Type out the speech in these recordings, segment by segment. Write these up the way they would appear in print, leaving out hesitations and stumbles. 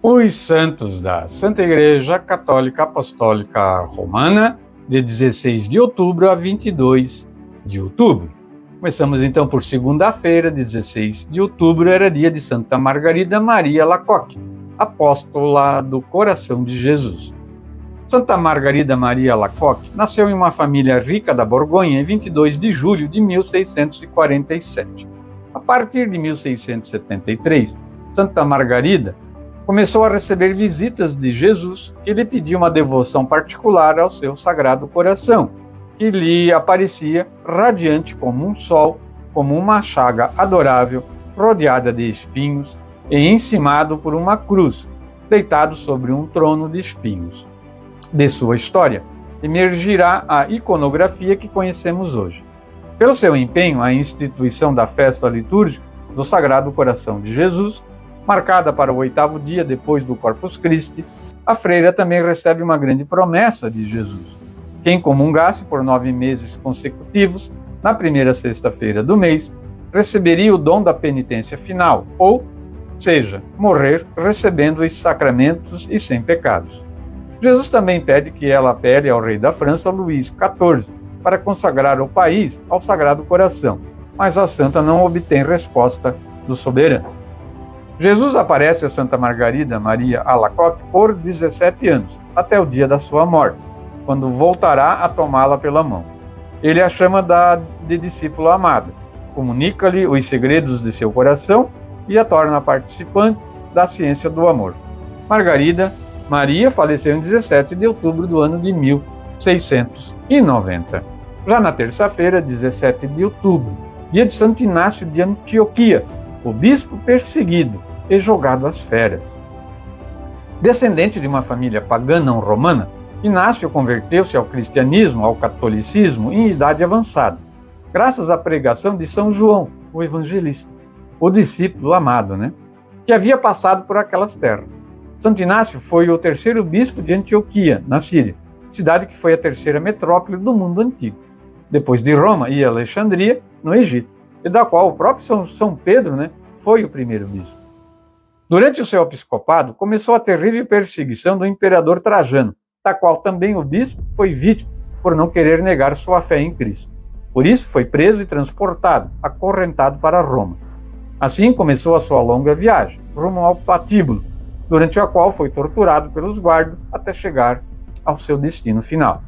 Os santos da Santa Igreja Católica Apostólica Romana, de 16 de outubro a 22 de outubro. Começamos então por segunda-feira, 16 de outubro, era dia de Santa Margarida Maria Alacoque, apóstola do coração de Jesus. Santa Margarida Maria Alacoque nasceu em uma família rica da Borgonha em 22 de julho de 1647. A partir de 1673, Santa Margarida começou a receber visitas de Jesus, que lhe pedia uma devoção particular ao seu Sagrado Coração, que lhe aparecia radiante como um sol, como uma chaga adorável, rodeada de espinhos e encimado por uma cruz, deitado sobre um trono de espinhos. De sua história, emergirá a iconografia que conhecemos hoje. Pelo seu empenho, a instituição da festa litúrgica do Sagrado Coração de Jesus, marcada para o 8º dia depois do Corpus Christi, a freira também recebe uma grande promessa de Jesus. Quem comungasse por 9 meses consecutivos, na primeira sexta-feira do mês, receberia o dom da penitência final, ou seja, morrer recebendo os sacramentos e sem pecados. Jesus também pede que ela apele ao rei da França, Luís XIV, para consagrar o país ao Sagrado Coração, mas a santa não obtém resposta do soberano. Jesus aparece a Santa Margarida Maria Alacoque por 17 anos, até o dia da sua morte, quando voltará a tomá-la pela mão. Ele a chama de discípula amada, comunica-lhe os segredos de seu coração e a torna participante da ciência do amor. Margarida Maria faleceu em 17 de outubro do ano de 1690. Já na terça-feira, 17 de outubro, dia de Santo Inácio de Antioquia, o bispo perseguido e jogado às feras. Descendente de uma família pagã não romana, Inácio converteu-se ao cristianismo, ao catolicismo, em idade avançada, graças à pregação de São João, o evangelista, o discípulo amado, que havia passado por aquelas terras. Santo Inácio foi o terceiro bispo de Antioquia, na Síria, cidade que foi a terceira metrópole do mundo antigo, depois de Roma e Alexandria, no Egito, e da qual o próprio São Pedro foi o primeiro bispo. Durante o seu episcopado, começou a terrível perseguição do imperador Trajano, da qual também o bispo foi vítima por não querer negar sua fé em Cristo. Por isso foi preso e transportado, acorrentado para Roma. Assim começou a sua longa viagem, rumo ao patíbulo, durante a qual foi torturado pelos guardas até chegar ao seu destino final.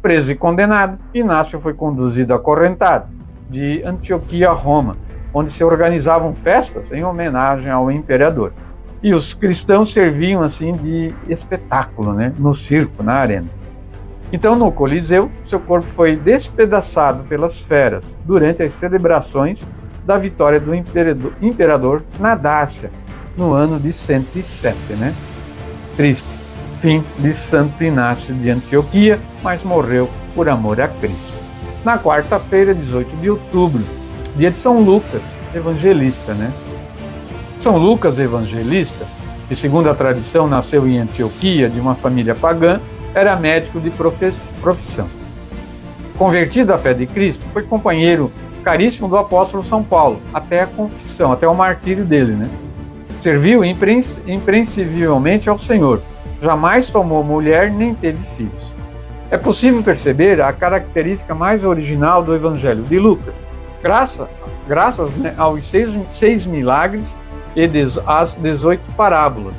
Preso e condenado, Inácio foi conduzido acorrentado de Antioquia a Roma, onde se organizavam festas em homenagem ao imperador. E os cristãos serviam assim de espetáculo, no circo, na arena. Então, no Coliseu, seu corpo foi despedaçado pelas feras durante as celebrações da vitória do imperador na Dácia, no ano de 107, Triste fim de Santo Inácio de Antioquia, mas morreu por amor a Cristo. Na quarta-feira, 18 de outubro, dia de São Lucas, evangelista, São Lucas Evangelista, que segundo a tradição nasceu em Antioquia, de uma família pagã, era médico de profissão. Convertido à fé de Cristo, foi companheiro caríssimo do apóstolo São Paulo, até a confissão, até o martírio dele, Serviu imprescindivelmente ao Senhor, jamais tomou mulher nem teve filhos. É possível perceber a característica mais original do Evangelho de Lucas, graças aos 6 milagres e às 18 parábolas,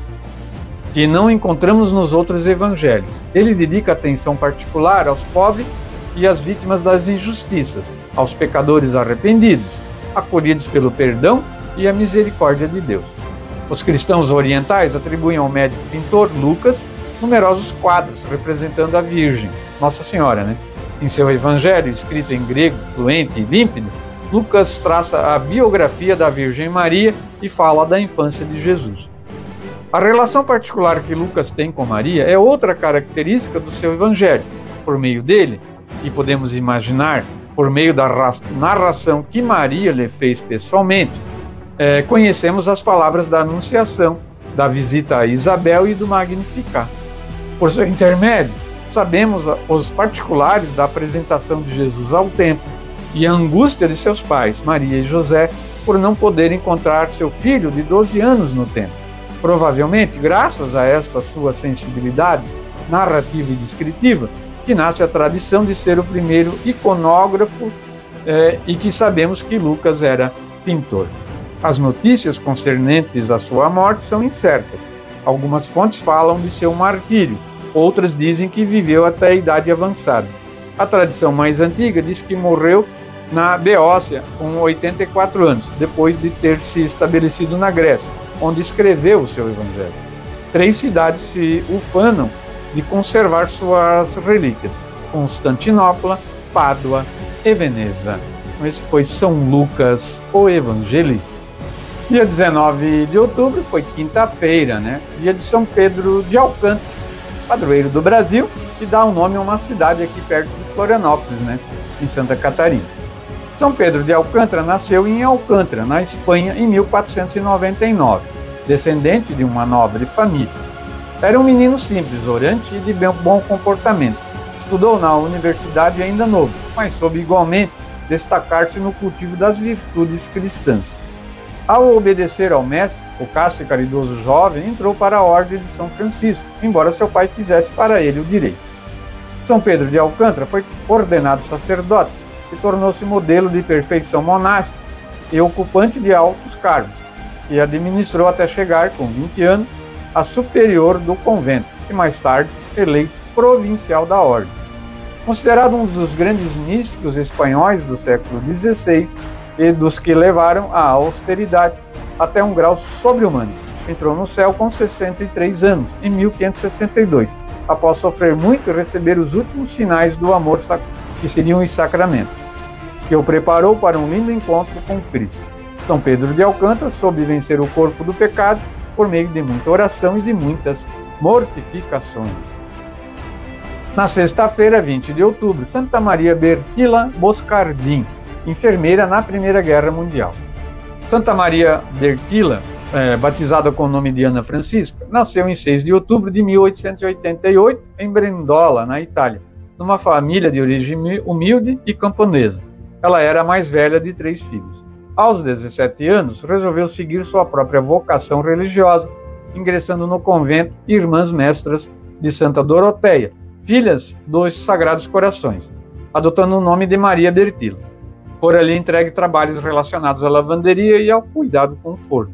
que não encontramos nos outros evangelhos. Ele dedica atenção particular aos pobres e às vítimas das injustiças, aos pecadores arrependidos, acolhidos pelo perdão e a misericórdia de Deus. Os cristãos orientais atribuem ao médico pintor Lucas numerosos quadros representando a Virgem, Nossa Senhora. Em seu evangelho, escrito em grego fluente e límpido, Lucas traça a biografia da Virgem Maria e fala da infância de Jesus. A relação particular que Lucas tem com Maria é outra característica do seu evangelho. Por meio dele, e podemos imaginar, por meio da narração que Maria lhe fez pessoalmente, conhecemos as palavras da Anunciação, da visita a Isabel e do Magnificat. Por seu intermédio, sabemos os particulares da apresentação de Jesus ao templo e a angústia de seus pais, Maria e José, por não poder encontrar seu filho de 12 anos no templo. Provavelmente, graças a esta sua sensibilidade narrativa e descritiva, que nasce a tradição de ser o primeiro iconógrafo e que sabemos que Lucas era pintor. As notícias concernentes à sua morte são incertas. Algumas fontes falam de seu martírio, outras dizem que viveu até a idade avançada. A tradição mais antiga diz que morreu na Beócia com 84 anos, depois de ter se estabelecido na Grécia, onde escreveu o seu evangelho. 3 cidades se ufanam de conservar suas relíquias: Constantinopla, Pádua e Veneza. Esse foi São Lucas, o Evangelista. Dia 19 de outubro foi quinta-feira, dia de São Pedro de Alcântara, padroeiro do Brasil, que dá o nome a uma cidade aqui perto de Florianópolis, em Santa Catarina. São Pedro de Alcântara nasceu em Alcântara, na Espanha, em 1499, descendente de uma nobre família. Era um menino simples, orante e de bom comportamento. Estudou na universidade ainda novo, mas soube igualmente destacar-se no cultivo das virtudes cristãs. Ao obedecer ao mestre, o casto e caridoso jovem entrou para a Ordem de São Francisco, embora seu pai quisesse para ele o direito. São Pedro de Alcântara foi ordenado sacerdote e tornou-se modelo de perfeição monástica e ocupante de altos cargos, e administrou até chegar, com 20 anos, a superior do convento e mais tarde eleito provincial da ordem. Considerado um dos grandes místicos espanhóis do século XVI e dos que levaram a austeridade até um grau sobre-humano, entrou no céu com 63 anos, em 1562, após sofrer muito e receber os últimos sinais do amor que seriam os sacramentos, que o preparou para um lindo encontro com Cristo. São Pedro de Alcântara soube vencer o corpo do pecado por meio de muita oração e de muitas mortificações. Na sexta-feira, 20 de outubro, Santa Maria Bertila Boscardin, enfermeira na Primeira Guerra Mundial. Santa Maria Bertila, batizada com o nome de Ana Francisca, nasceu em 6 de outubro de 1888 em Brendola, na Itália, numa família de origem humilde e camponesa. Ela era a mais velha de 3 filhos. Aos 17 anos, resolveu seguir sua própria vocação religiosa, ingressando no convento Irmãs Mestras de Santa Doroteia, filhas dos Sagrados Corações, adotando o nome de Maria Bertila. Por ali entregue trabalhos relacionados à lavanderia e ao cuidado com o forno.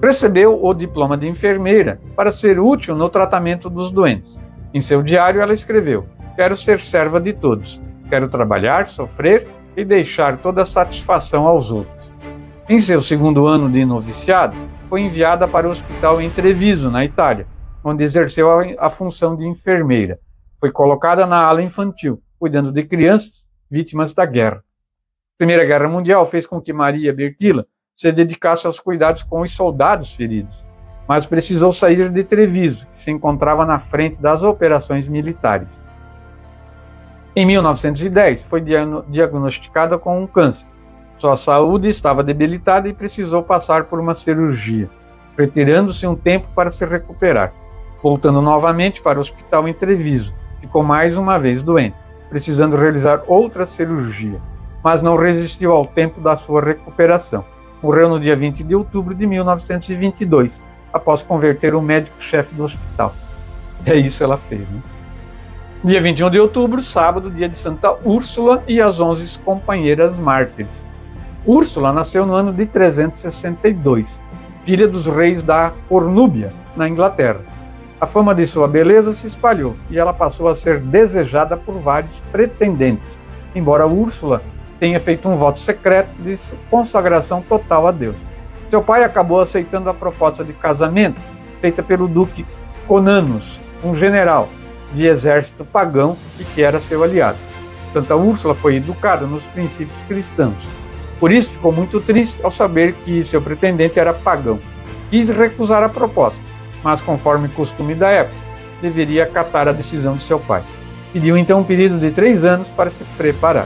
Recebeu o diploma de enfermeira para ser útil no tratamento dos doentes. Em seu diário ela escreveu: "Quero ser serva de todos, quero trabalhar, sofrer e deixar toda a satisfação aos outros." Em seu segundo ano de noviciado, foi enviada para o hospital em Treviso, na Itália, onde exerceu a função de enfermeira. Foi colocada na ala infantil, cuidando de crianças vítimas da guerra. A Primeira Guerra Mundial fez com que Maria Bertila se dedicasse aos cuidados com os soldados feridos, mas precisou sair de Treviso, que se encontrava na frente das operações militares. Em 1910, foi diagnosticada com um câncer. Sua saúde estava debilitada e precisou passar por uma cirurgia, retirando-se um tempo para se recuperar. Voltando novamente para o hospital em Treviso, ficou mais uma vez doente, precisando realizar outra cirurgia, mas não resistiu ao tempo da sua recuperação. Morreu no dia 20 de outubro de 1922, após converter o médico-chefe do hospital. É isso ela fez, Dia 21 de outubro, sábado, dia de Santa Úrsula e as 11 companheiras mártires. Úrsula nasceu no ano de 362, filha dos reis da Cornúbia, na Inglaterra. A fama de sua beleza se espalhou e ela passou a ser desejada por vários pretendentes, embora Úrsula tenha feito um voto secreto de consagração total a Deus. Seu pai acabou aceitando a proposta de casamento feita pelo duque Conanus, um general de exército pagão e que era seu aliado. Santa Úrsula foi educada nos princípios cristãos. Por isso ficou muito triste ao saber que seu pretendente era pagão. Quis recusar a proposta, mas conforme costume da época, deveria acatar a decisão de seu pai. Pediu então um período de 3 anos para se preparar.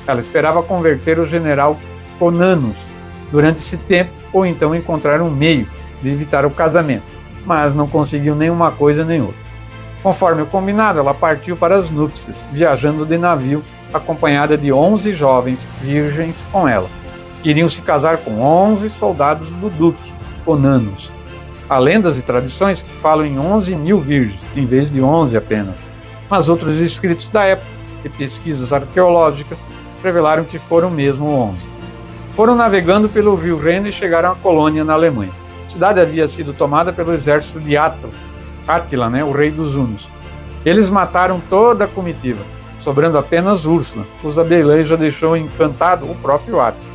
Ela esperava converter o general Conanus durante esse tempo ou então encontrar um meio de evitar o casamento, mas não conseguiu nem uma coisa nem outra. Conforme o combinado, ela partiu para as núpcias, viajando de navio, acompanhada de 11 jovens virgens com ela. Iriam se casar com 11 soldados do duque Conanus. Há lendas e tradições que falam em 11.000 virgens, em vez de 11 apenas. Mas outros escritos da época e pesquisas arqueológicas revelaram que foram mesmo 11. Foram navegando pelo rio Reno e chegaram à Colônia, na Alemanha. A cidade havia sido tomada pelo exército de Átila, o rei dos hunos. Eles mataram toda a comitiva, sobrando apenas Úrsula, cuja beleza deixou encantado o próprio Átila.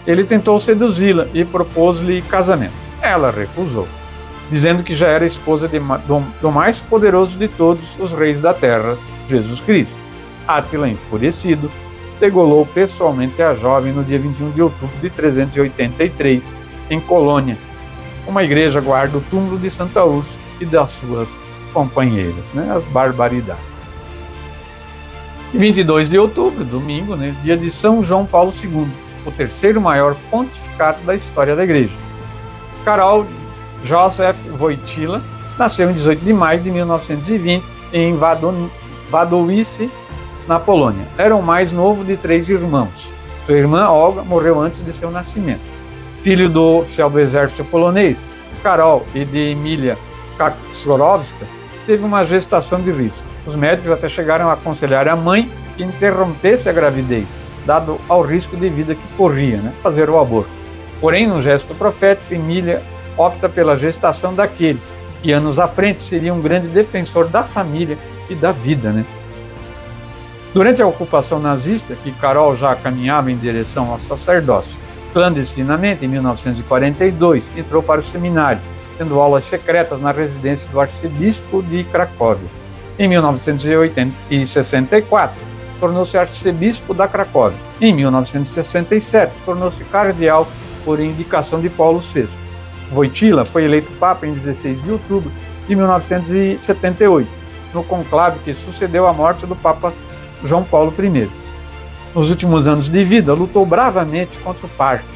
Ele tentou seduzi-la e propôs-lhe casamento. Ela recusou, dizendo que já era esposa do mais poderoso de todos os reis da terra, Jesus Cristo. Átila, enfurecido, degolou pessoalmente a jovem no dia 21 de outubro de 383, em Colônia. Uma igreja guarda o túmulo de Santa Úrsula e das suas companheiras, as barbaridades. E 22 de outubro, domingo, dia de São João Paulo II, o terceiro maior pontificado da história da igreja. Karol Joseph Wojtyła nasceu em 18 de maio de 1920 em Wadowice, na Polônia. Era o mais novo de 3 irmãos. Sua irmã Olga morreu antes de seu nascimento. Filho do oficial do exército polonês, Karol, e de Emília Kaczorowska, teve uma gestação de risco. Os médicos até chegaram a aconselhar a mãe que interrompesse a gravidez, dado ao risco de vida que corria, fazer o aborto. Porém, num gesto profético, Emília opta pela gestação daquele que anos à frente seria um grande defensor da família e da vida. Durante a ocupação nazista, que Karol já caminhava em direção ao sacerdócio, clandestinamente, em 1942, entrou para o seminário, tendo aulas secretas na residência do arcebispo de Cracóvia. Em 1964, tornou-se arcebispo da Cracóvia. Em 1967, tornou-se cardeal por indicação de Paulo VI. Wojtyła foi eleito papa em 16 de outubro de 1978, no conclave que sucedeu à morte do Papa João Paulo I. Nos últimos anos de vida, lutou bravamente contra o Parkinson.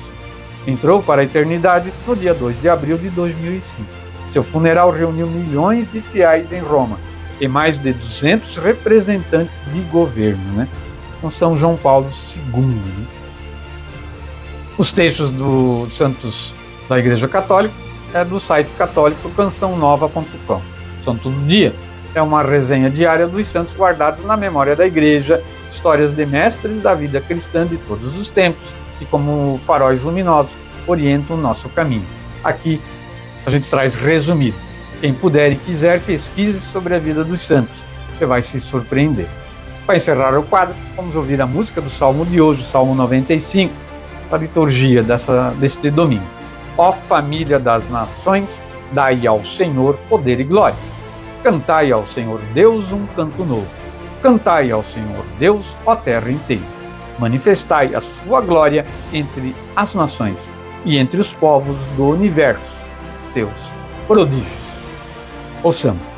Entrou para a eternidade no dia 2 de abril de 2005. Seu funeral reuniu milhões de fiéis em Roma e mais de 200 representantes de governo, com São João Paulo II. Os textos dos santos da Igreja Católica é do site católico cançãonova.com. Santo do Dia é uma resenha diária dos santos guardados na memória da Igreja, histórias de mestres da vida cristã de todos os tempos, que como faróis luminosos orientam o nosso caminho. Aqui a gente traz resumido. Quem puder e quiser, pesquise sobre a vida dos santos. Você vai se surpreender. Para encerrar o quadro, vamos ouvir a música do Salmo de hoje, o Salmo 95, a liturgia deste domingo. Ó família das nações, dai ao Senhor poder e glória. Cantai ao Senhor Deus um canto novo. Cantai ao Senhor Deus, ó terra inteira. Manifestai a sua glória entre as nações e entre os povos do universo. Deus, prodígios. Ouçamos.